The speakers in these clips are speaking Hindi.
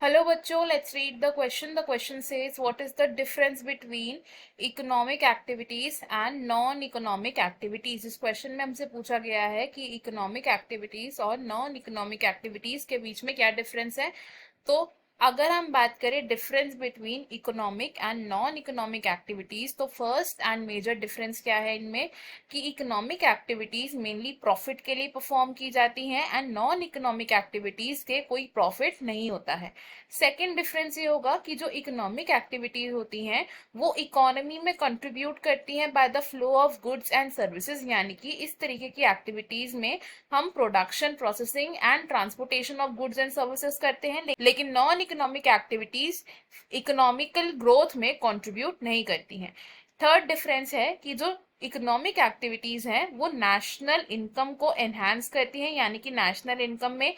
Hello बच्चों, let's read the question. The question says, what is the difference between economic activities and non-economic activities? इस क्वेश्चन में हमसे पूछा गया है कि इकोनॉमिक एक्टिविटीज और नॉन इकोनॉमिक एक्टिविटीज के बीच में क्या डिफरेंस है। तो अगर हम बात करें difference between economic and non economic activities, तो फर्स्ट एंड मेजर डिफरेंस क्या है इनमें कि इकोनॉमिक एक्टिविटीज मेनली प्रॉफिट के लिए परफॉर्म की जाती हैं एंड नॉन इकोनॉमिक एक्टिविटीज के कोई प्रॉफिट नहीं होता है। सेकेंड डिफरेंस ये होगा कि जो इकोनॉमिक एक्टिविटीज होती हैं वो इकोनॉमी में कंट्रीब्यूट करती हैं by the flow of goods and services, यानी कि इस तरीके की एक्टिविटीज में हम production, processing and transportation of goods and services करते हैं, लेकिन non economic activities economical growth में कंट्रीब्यूट नहीं करती हैं। थर्ड डिफरेंस है कि जो इकोनॉमिक एक्टिविटीज हैं वो नेशनल इनकम को एनहांस करती हैं, यानी कि नेशनल इनकम में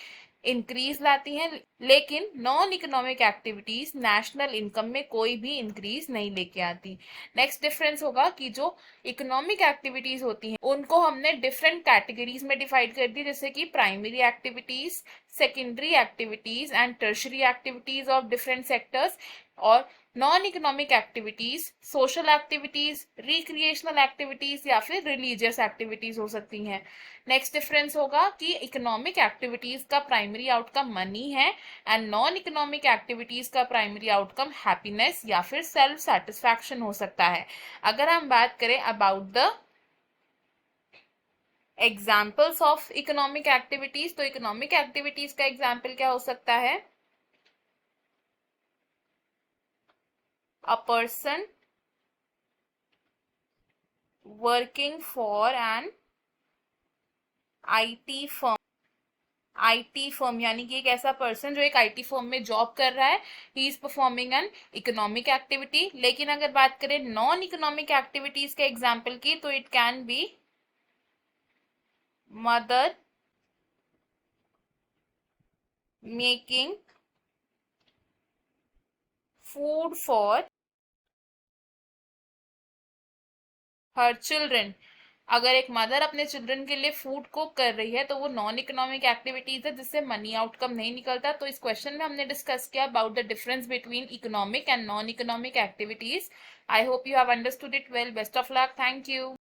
इंक्रीज लाती हैं, लेकिन non economic activities national income में कोई भी इंक्रीज नहीं लेके आती। नेक्स्ट डिफरेंस होगा कि जो इकोनॉमिक एक्टिविटीज होती हैं उनको हमने डिफरेंट कैटेगरीज में डिवाइड कर दी, जैसे कि primary activities, secondary activities and tertiary activities of different sectors, और non economic activities social activities, recreational activities या फिर रिलीजियस एक्टिविटीज हो सकती हैं। नेक्स्ट डिफरेंस होगा कि इकोनॉमिक एक्टिविटीज का प्राइमरी आउटकम मनी है एंड नॉन इकोनॉमिक एक्टिविटीज का प्राइमरी आउटकम हैप्पीनेस या फिर सेल्फ सेटिस्फैक्शन हो सकता है। अगर हम बात करें about the examples of economic activities, तो इकोनॉमिक एक्टिविटीज का एग्जाम्पल क्या हो सकता है? A person working for an IT firm. IT firm यानी कि एक ऐसा पर्सन जो एक आईटी फर्म में जॉब कर रहा है, he is performing an economic activity. लेकिन अगर बात करें नॉन इकोनॉमिक एक्टिविटीज के एग्जाम्पल की, तो it can be mother making food for her children. अगर एक मदर अपने चिल्ड्रन के लिए फूड कुक कर रही है तो वो नॉन इकोनॉमिक एक्टिविटीज है जिससे मनी आउटकम नहीं निकलता। तो इस क्वेश्चन में हमने डिस्कस किया about the difference between economic and non economic activities. I hope you have understood it well. Best of luck. Thank you.